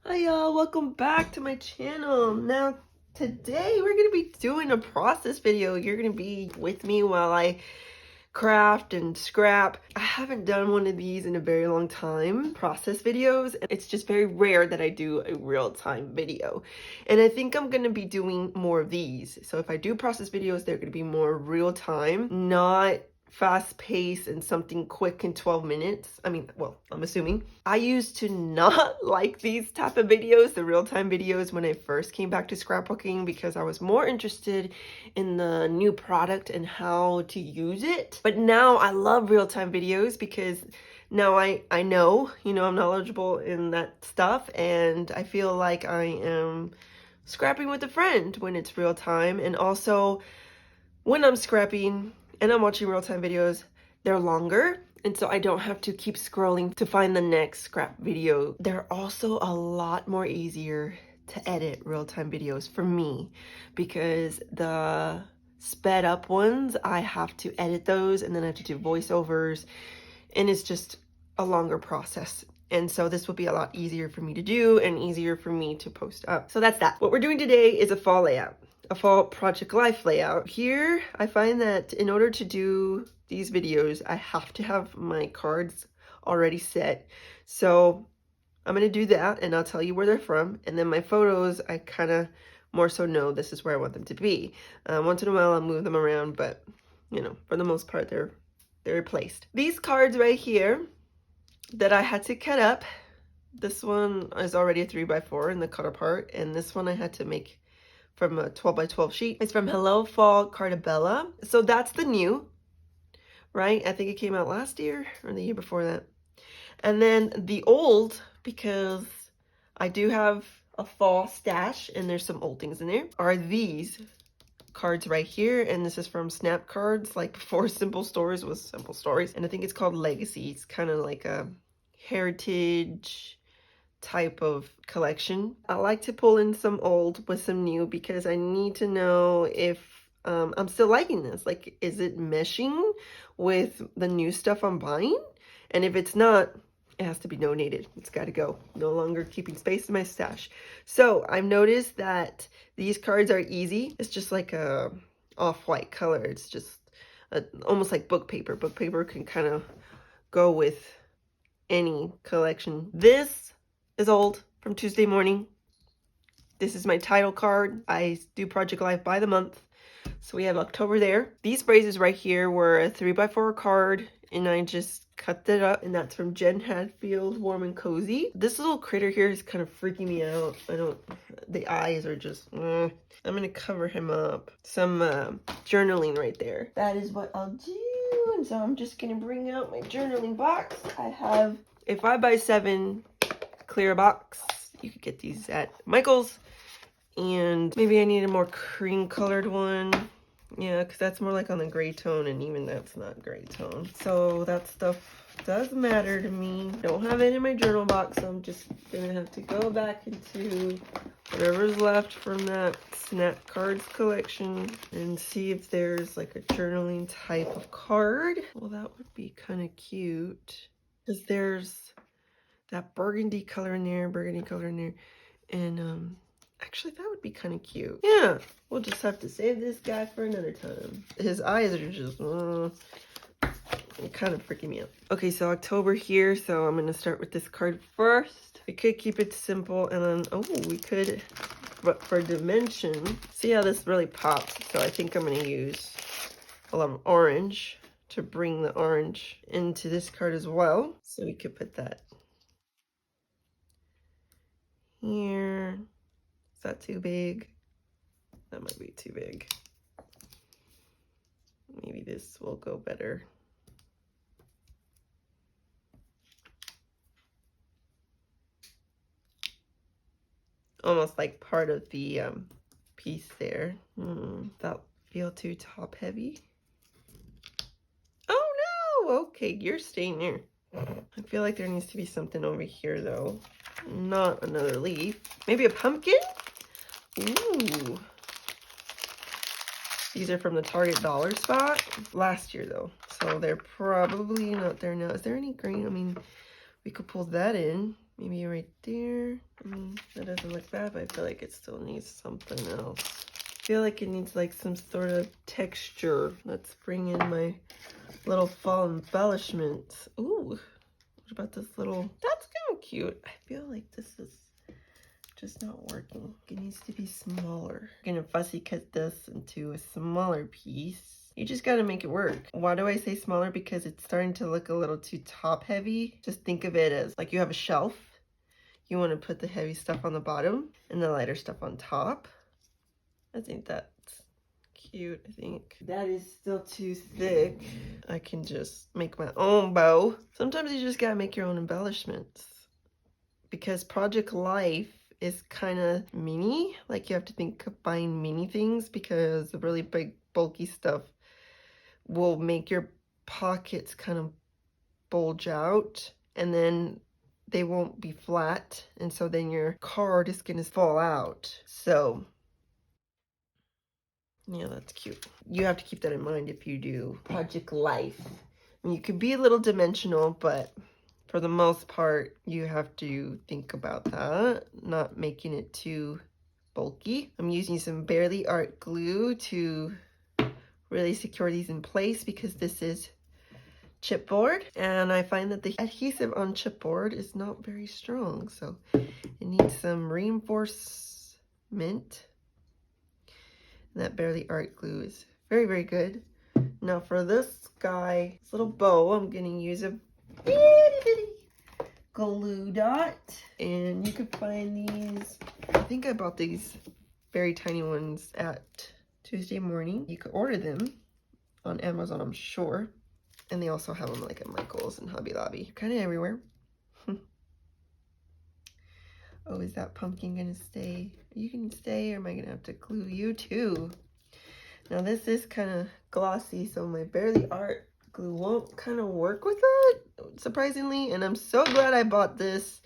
Hi y'all, welcome back to my channel. Now today we're going to be doing a process video. You're going to be with me while I craft and scrap. I haven't done one of these in a very long time, process videos. It's just very rare that I do a real-time video. And I think I'm going to be doing more of these. So if I do process videos, they're going to be more real-time, not fast paced and something quick in 12 minutes. I mean, well, I'm assuming. I used to not like these type of videos, the real-time videos, when I first came back to scrapbooking because I was more interested in the new product and how to use it. But now I love real-time videos because now I know, I'm knowledgeable in that stuff, and I feel like I am scrapping with a friend when it's real time. And also when I'm scrapping and I'm watching real-time videos, they're longer, and so I don't have to keep scrolling to find the next scrap video. They're also a lot more easier to edit real-time videos for me because the sped up ones, I have to edit those and then I have to do voiceovers, and it's just a longer process. And so this will be a lot easier for me to do and easier for me to post up. So that's that. What we're doing today is a fall layout. A fall Project Life layout. Here, I find that in order to do these videos, I have to have my cards already set. So I'm going to do that, and I'll tell you where they're from. And then my photos, I kind of more so know this is where I want them to be. Once in a while, I'll move them around, but, for the most part, they're placed. These cards right here that I had to cut up, this one is already a 3x4 in the cut apart, and this one I had to make from a 12x12 sheet. It's from Hello Fall Cartabella. So that's the new, right? I think it came out last year or the year before that. And then the old, because I do have a fall stash and there's some old things in there, are these cards right here. And this is from Snap Cards, like before Simple Stories was Simple Stories. And I think it's called Legacy. It's kind of like a heritage type of collection. I like to pull in some old with some new because I need to know if I'm still liking this. Like, is it meshing with the new stuff I'm buying? And if it's not, it has to be donated. It's got to go. No longer keeping space in my stash. So I've noticed that these cards are easy. It's just like a off-white color. It's just almost like book paper. Book paper can kind of go with any collection. This is old, from Tuesday morning. This is my title card. I do Project Life by the month, so we have October there. These phrases right here were a 3x4 card, and I just cut that up, and that's from Jen Hadfield, Warm and Cozy. This little critter here is kind of freaking me out. The eyes are just, I'm gonna cover him up. Some journaling right there. That is what I'll do, and so I'm just gonna bring out my journaling box. I have a 5x7 clear box. You could get these at Michael's. And maybe I need a more cream colored one. Yeah, because that's more like on the gray tone, and even that's not gray tone. So that stuff does matter to me. Don't have it in my journal box, so I'm just gonna have to go back into whatever's left from that Snap Cards collection and see if there's like a journaling type of card. Well, that would be kind of cute because there's that burgundy color in there, and actually that would be kind of cute. Yeah, we'll just have to save this guy for another time. His eyes are just kind of freaking me out. Okay, so October here, so I'm gonna start with this card first. We could keep it simple, and then we could, but for dimension, see how this really pops. So I think I'm gonna use a lot of orange to bring the orange into this card as well. So we could put that here. Is that too big? That might be too big. Maybe this will go better. Almost like part of the piece there. That feel too top heavy. Oh no! Okay, you're staying there. I feel like there needs to be something over here though. Not another leaf. Maybe a pumpkin? Ooh. These are from the Target dollar spot last year though. So they're probably not there now. Is there any green? I mean, we could pull that in. Maybe right there. That doesn't look bad, but I feel like it still needs something else. I feel like it needs like some sort of texture. Let's bring in my little fall embellishments. Ooh, what about this little, that's kind of cute. I feel like this is just not working. It needs to be smaller. I'm gonna fussy cut this into a smaller piece. You just gotta make it work. Why do I say smaller? Because it's starting to look a little too top heavy. Just think of it as like you have a shelf. You wanna put the heavy stuff on the bottom and the lighter stuff on top. I think that's cute. I think that is still too thick. I can just make my own bow. Sometimes you just gotta make your own embellishments. Because Project Life is kind of mini. Like you have to think of buying mini things because the really big bulky stuff will make your pockets kind of bulge out and then they won't be flat, and so then your card is gonna fall out. So yeah, that's cute. You have to keep that in mind if you do Project Life. I mean, you could be a little dimensional, but for the most part, you have to think about that, not making it too bulky. I'm using some Bearly Art glue to really secure these in place because this is chipboard, and I find that the adhesive on chipboard is not very strong, so it needs some reinforcement. And that Bearly Art glue is very, very good. Now for this guy, this little bow, I'm gonna use a bitty glue dot, and you can find these, I think I bought these very tiny ones at Tuesday Morning. You could order them on Amazon, I'm sure, and they also have them like at Michael's and Hobby Lobby, kind of everywhere. Oh, is that pumpkin gonna stay? Are you gonna stay, or am I gonna have to glue you too? Now this is kind of glossy, so my Bearly Art glue won't kind of work with that, surprisingly, and I'm so glad I bought this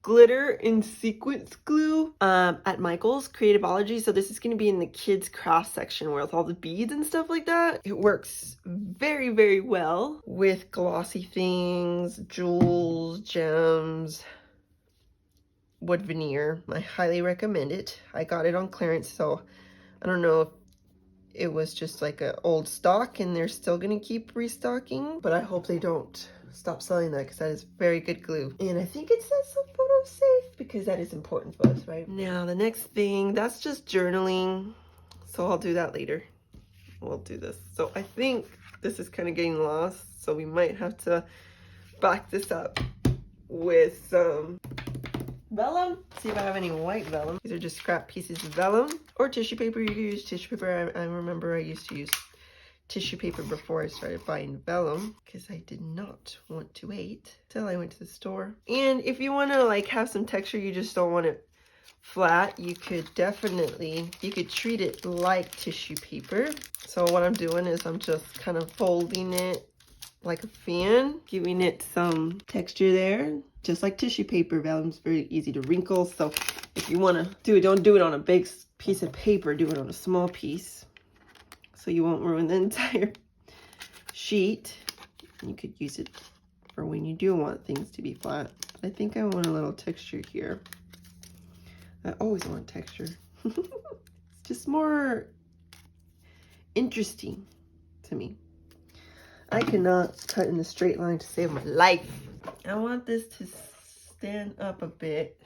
glitter and sequence glue at Michael's Creativeology. So this is going to be in the kids craft section with all the beads and stuff like that. It works very, very well with glossy things, jewels, gems, wood veneer. I highly recommend it. I got it on clearance, so I don't know if it was just like an old stock and they're still going to keep restocking, but I hope they don't stop selling that because that is very good glue. And I think it says so photo safe because that is important to us, right? Now the next thing, that's just journaling, so I'll do that later. We'll do this. So I think this is kind of getting lost, so we might have to back this up with some vellum. See if I have any white vellum. These are just scrap pieces of vellum or tissue paper. You can use tissue paper. I remember I used to use tissue paper before I started buying vellum because I did not want to wait till I went to the store. And if you want to like have some texture, you just don't want it flat, you could treat it like tissue paper. So what I'm doing is I'm just kind of folding it like a fan, giving it some texture there, just like tissue paper. Vellum's very easy to wrinkle, so if you want to do it, don't do it on a big piece of paper, do it on a small piece so you won't ruin the entire sheet. You could use it for when you do want things to be flat. I think I want a little texture here. I always want texture. It's just more interesting to me. I cannot cut in a straight line to save my life. I want this to stand up a bit,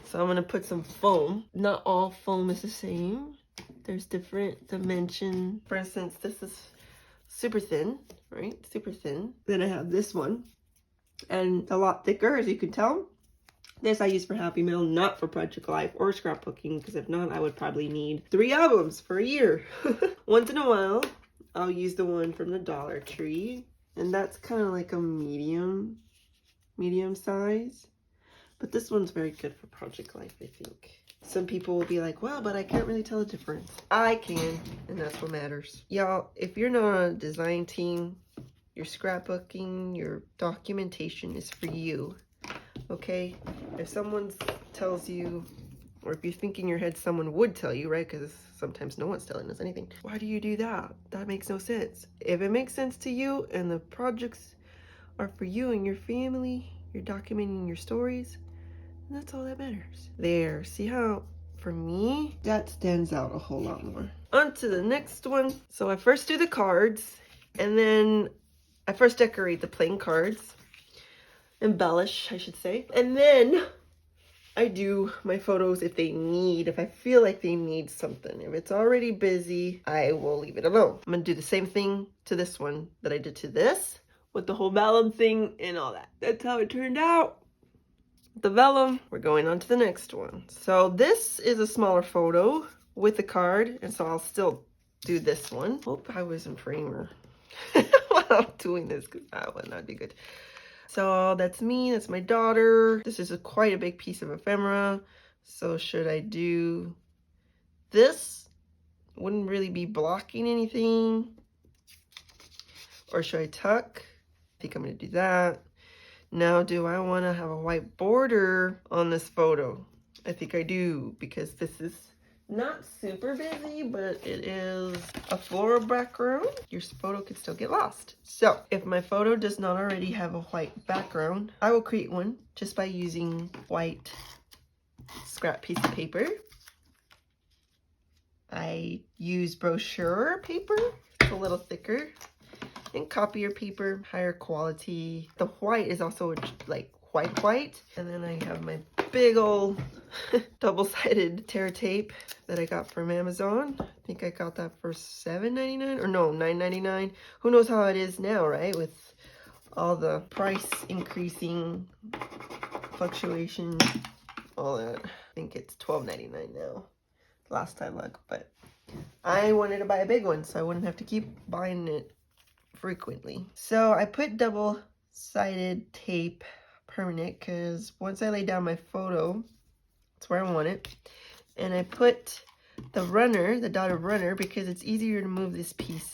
so I'm gonna put some foam. Not all foam is the same. There's different dimension. For instance, this is super thin, right? Super thin. Then I have this one, and a lot thicker, as you can tell. This I use for Happy Mail, not for Project Life or scrapbooking, because if not, I would probably need 3 albums for a year. Once in a while, I'll use the one from the Dollar Tree, and that's kind of like a medium size. But this one's very good for Project Life, I think. Some people will be like, well, but I can't really tell the difference. I can, and that's what matters. Y'all, if you're not on a design team, your scrapbooking, your documentation is for you. Okay? If someone tells you, or if you think in your head someone would tell you, right? Because sometimes no one's telling us anything. Why do you do that? That makes no sense. If it makes sense to you and the projects are for you and your family, You're documenting your stories, and that's all that matters. There, see how, for me, that stands out a whole lot more. On to the next one. So I first do the cards, and then I first decorate the plain cards. Embellish, I should say. And then I do my photos if I feel like they need something. If it's already busy, I will leave it alone. I'm gonna do the same thing to this one that I did to this, with the whole vellum thing and all that. That's how it turned out. The vellum. We're going on to the next one. So this is a smaller photo with the card, and so I'll still do this one. Hope I was in framer while I'm doing this, because that would not be good. So that's me, that's my daughter. This is quite a big piece of ephemera. So should I do this? Wouldn't really be blocking anything. Or should I tuck? I think I'm gonna do that. Now, do I wanna have a white border on this photo? I think I do, because this is not super busy, but it is a floral background. Your photo could still get lost. So if my photo does not already have a white background, I will create one just by using white scrap piece of paper. I use brochure paper, it's a little thicker, and copier paper, higher quality. The white is also like white. And then I have my big old double-sided tear tape that I got from Amazon. I think I got that for $7.99 or no, $9.99. Who knows how it is now, right? With all the price increasing, fluctuation, all that. I think it's $12.99 now. Last time I looked, but I wanted to buy a big one so I wouldn't have to keep buying it frequently. So I put double-sided tape permanent because once I lay down my photo, that's where I want it. And I put the runner, the dotted runner, because it's easier to move this piece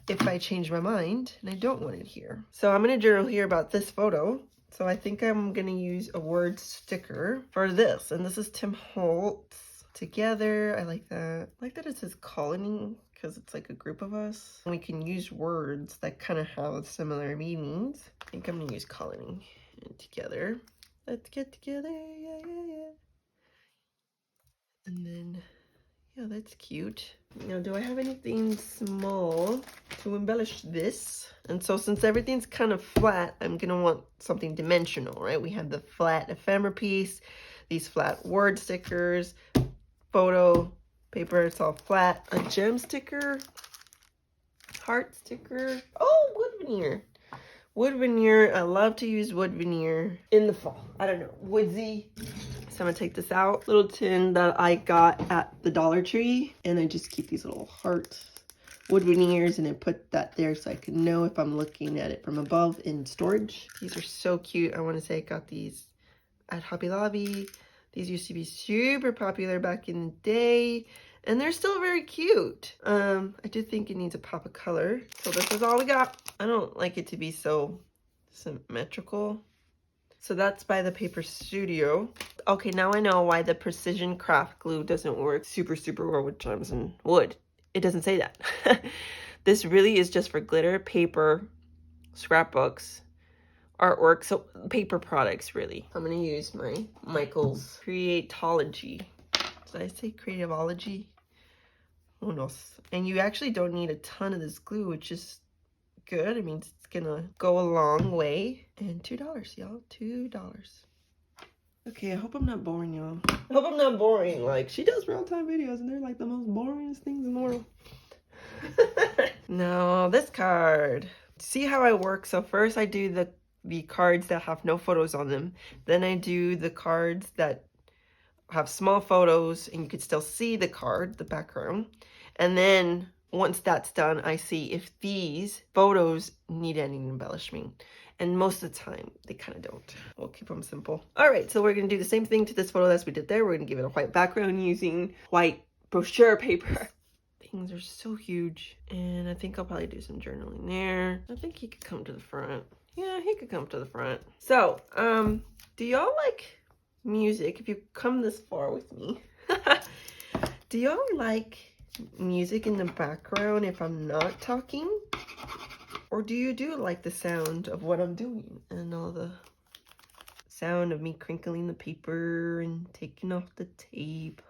if I change my mind and I don't want it here. So I'm going to journal here about this photo. So I think I'm going to use a word sticker for this. And this is Tim Holtz. Together. I like that. I like that it says colony because it's like a group of us. And we can use words that kind of have similar meanings. I think I'm going to use colony and together. Let's get together. Yeah. And then, yeah, that's cute. Now, do I have anything small to embellish this? And so since everything's kind of flat, I'm going to want something dimensional, right? We have the flat ephemera piece, these flat word stickers, photo paper, it's all flat, a gem sticker, heart sticker, oh, wood veneer. Wood veneer, I love to use wood veneer in the fall. I don't know, woodsy. So I'm gonna take this out, little tin that I got at the Dollar Tree, and I just keep these little heart wood veneers, and I put that there so I can know if I'm looking at it from above in storage. These are so cute. I want to say I got these at Hobby Lobby. These used to be super popular back in the day, and they're still very cute. I do think it needs a pop of color. So this is all we got. I don't like it to be so symmetrical. So that's by the Paper Studio. Okay, now I know why the Precision Craft Glue doesn't work super well with gems and wood. It doesn't say that. This really is just for glitter, paper, scrapbooks, artwork, so paper products really. I'm gonna use my Michaels Creatology. Did I say Creativology? Who knows? And you actually don't need a ton of this glue, which is good. I mean, it's gonna go a long way. And $2, y'all, $2. Okay, I hope I'm not boring y'all. I hope I'm not boring. Like, she does real-time videos and they're like the most boringest things in the world. Now, this card. See how I work? So first I do the cards that have no photos on them. Then I do the cards that have small photos and you could still see the card, the background. And then once that's done, I see if these photos need any embellishment. And most of the time, they kind of don't. We'll keep them simple. All right, so we're going to do the same thing to this photo as we did there. We're going to give it a white background using white brochure paper. Things are so huge. And I think I'll probably do some journaling there. I think he could come to the front. Yeah, he could come to the front. So, do y'all like music? If you come this far with me, do y'all like music in the background if I'm not talking? Or do you like the sound of what I'm doing and all the sound of me crinkling the paper and taking off the tape.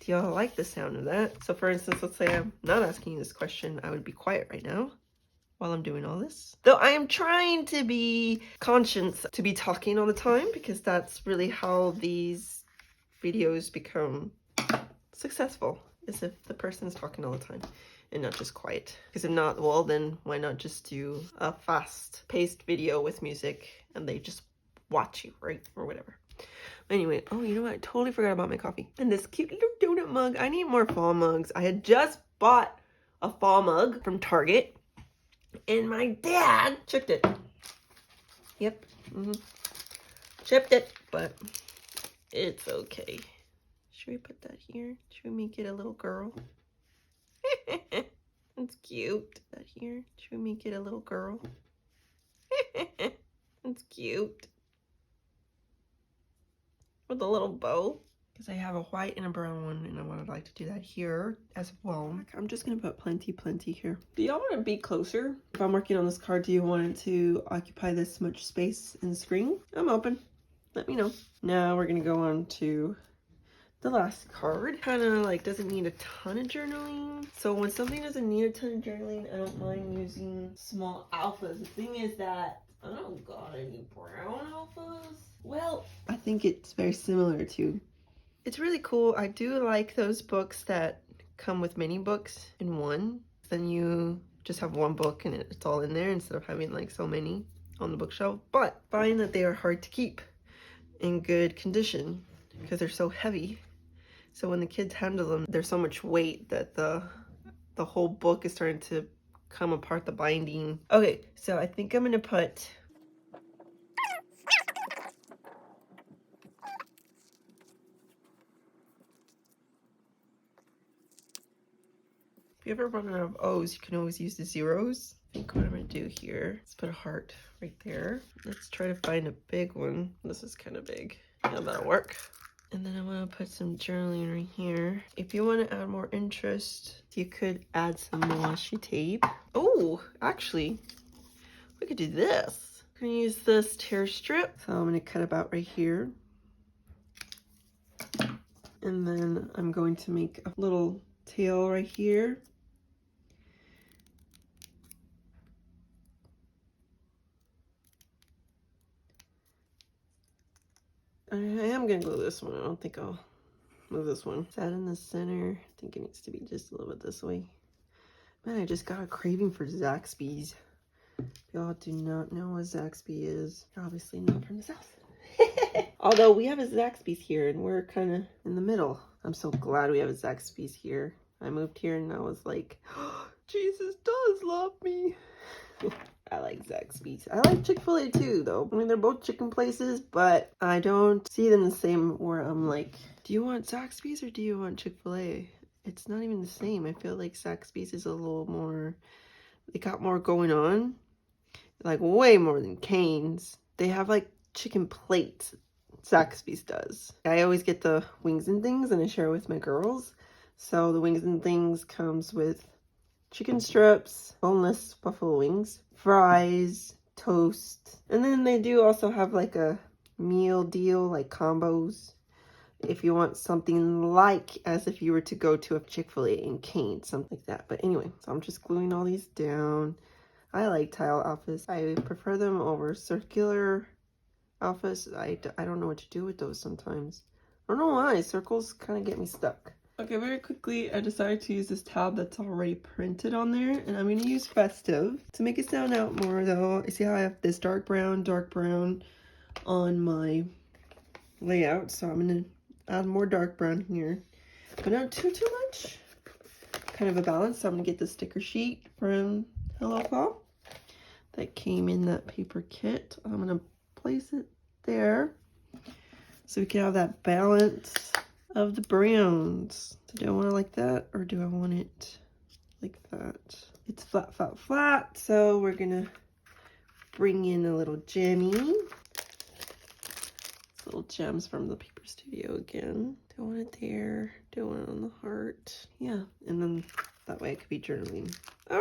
Do y'all like the sound of that? So for instance, let's say I'm not asking you this question, I would be quiet right now while I'm doing all this. Though I am trying to be conscious to be talking all the time, because that's really how these videos become successful, is if the person's talking all the time and not just quiet. Because if not, well then why not just do a fast-paced video with music and they just watch you, right? Or whatever. Anyway, oh, you know what? I totally forgot about my coffee. And this cute little donut mug. I need more fall mugs. I had just bought a fall mug from Target and my dad chipped it. Yep. Chipped it, but it's okay. Should we put that here? Should we make it a little girl? That's cute. That here. Should we make it a little girl? That's cute. With a little bow. Because I have a white and a brown one, and I would like to do that here as well. I'm just going to put plenty here. Do y'all want to be closer? If I'm working on this card, do you want it to occupy this much space in the screen? I'm open. Let me know. Now we're going to go on to the last card. Kind of like doesn't need a ton of journaling. So when something doesn't need a ton of journaling, I don't mind using small alphas. The thing is that I don't got any brown alphas. Well, I think it's very similar to... It's really cool. I do like those books that come with many books in one. Then you just have one book and it's all in there instead of having like so many on the bookshelf. But I find that they are hard to keep in good condition because they're so heavy. So when the kids handle them, there's so much weight that the whole book is starting to come apart, the binding. Okay, so I think I'm gonna put... If you ever run out of O's, you can always use the zeros. I think what I'm gonna do here, let's put a heart right there. Let's try to find a big one. This is kind of big. Yeah, that'll work. And then I want to put some journaling right here. If you want to add more interest, you could add some washi tape. Oh, actually, we could do this. I'm gonna use this tear strip. So I'm gonna cut about right here. And then I'm going to make a little tail right here. I am gonna glue this one. I don't think I'll move this one. Is that in the center? I think it needs to be just a little bit this way. Man, I just got a craving for Zaxby's. Y'all do not know what Zaxby is. You're obviously not from the South. Although we have a Zaxby's here and we're kind of in the middle. I'm so glad we have a Zaxby's here. I moved here and I was like, oh, Jesus does love me. I like Zaxby's. I like Chick-fil-A too, though. I mean, they're both chicken places, but I don't see them the same where I'm like, do you want Zaxby's or do you want Chick-fil-A? It's not even the same. I feel like Zaxby's is a little more, they got more going on. Like way more than Cane's. They have like chicken plates. Zaxby's does. I always get the wings and things and I share with my girls. So the wings and things comes with chicken strips, boneless buffalo wings, fries, toast. And then they do also have like a meal deal, like combos. If you want something like as if you were to go to a Chick-fil-A and Cane's, something like that. But anyway, so I'm just gluing all these down. I like tile alphas. I prefer them over circular alphas. I don't know what to do with those sometimes. I don't know why. Circles kind of get me stuck. Okay, very quickly, I decided to use this tab that's already printed on there, and I'm going to use Festive. To make it stand out more, though, you see how I have this dark brown on my layout, so I'm going to add more dark brown here, but not too much. Kind of a balance, so I'm going to get the sticker sheet from Hello Fall that came in that paper kit. I'm going to place it there so we can have that balance of the browns. So do I want it like that or do I want it like that? It's flat. So we're gonna bring in a little gemmy. Little gems from the Paper Studio again. Do I want it there? Do I want it on the heart? Yeah, and then that way it could be journaling. I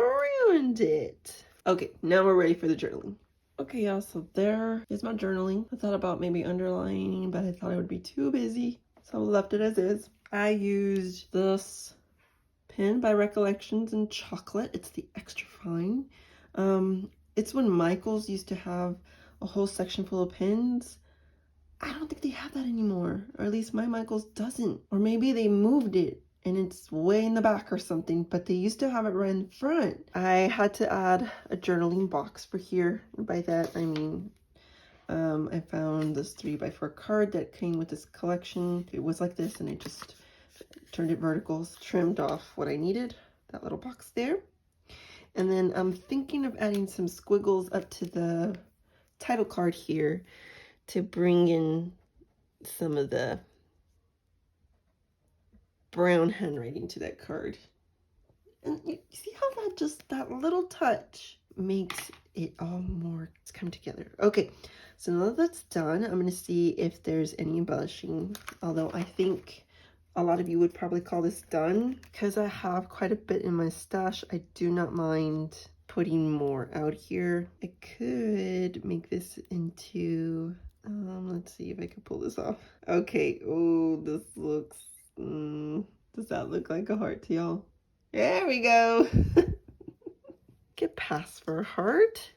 ruined it. Okay, now we're ready for the journaling. Okay, yeah, so there is my journaling. I thought about maybe underlining, but I thought I would be too busy, so I left it as is. I used this pen by Recollections in chocolate. It's the extra fine. It's when Michaels used to have a whole section full of pens. I don't think they have that anymore, or at least my Michaels doesn't. Or maybe they moved it and it's way in the back or something, but they used to have it right in front. I had to add a journaling box for here. And by that, I mean, I found this 3x4 card that came with this collection. It was like this, and I just turned it vertical, trimmed off what I needed, that little box there. And then I'm thinking of adding some squiggles up to the title card here to bring in some of the brown handwriting to that card. And you see how that little touch makes it all more come together. Okay, so now that that's done, I'm going to see if there's any embellishing, although I think a lot of you would probably call this done. Because I have quite a bit in my stash, I do not mind putting more out here. I could make this into, let's see if I can pull this off. Okay, oh, this looks, does that look like a heart to y'all? There we go. Get past for a heart,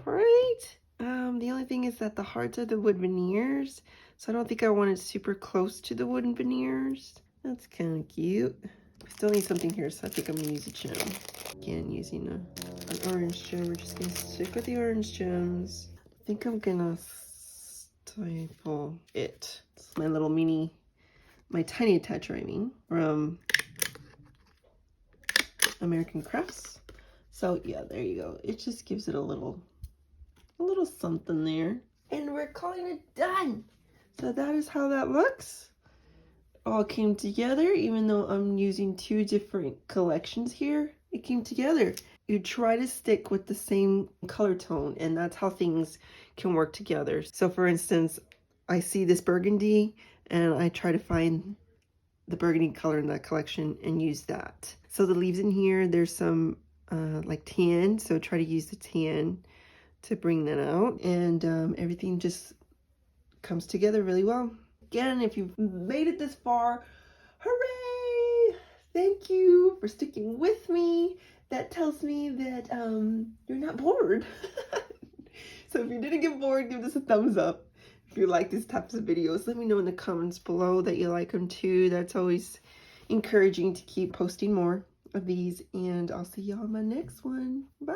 right? The only thing is that the hearts are the wood veneers, so I don't think I want it super close to the wooden veneers. That's kind of cute. I still need something here, so I think I'm gonna use a gem. Again, using an orange gem. We're just gonna stick with the orange gems. I think I'm gonna staple it. It's my little mini, my tiny attacher, I mean, from American Crafts. So yeah, there you go. It just gives it a little something there. And we're calling it done. So that is how that looks. All came together, even though I'm using two different collections here. It came together. You try to stick with the same color tone, and that's how things can work together. So for instance, I see this burgundy and I try to find the burgundy color in that collection and use that. So the leaves in here, there's some like tan, so try to use the tan to bring that out, and everything just comes together really well. Again, if you've made it this far, hooray! Thank you for sticking with me. That tells me that you're not bored. So if you didn't get bored, give this a thumbs up. If you like these types of videos, let me know in the comments below that you like them too. That's always encouraging to keep posting more of these, and I'll see y'all in my next one. Bye.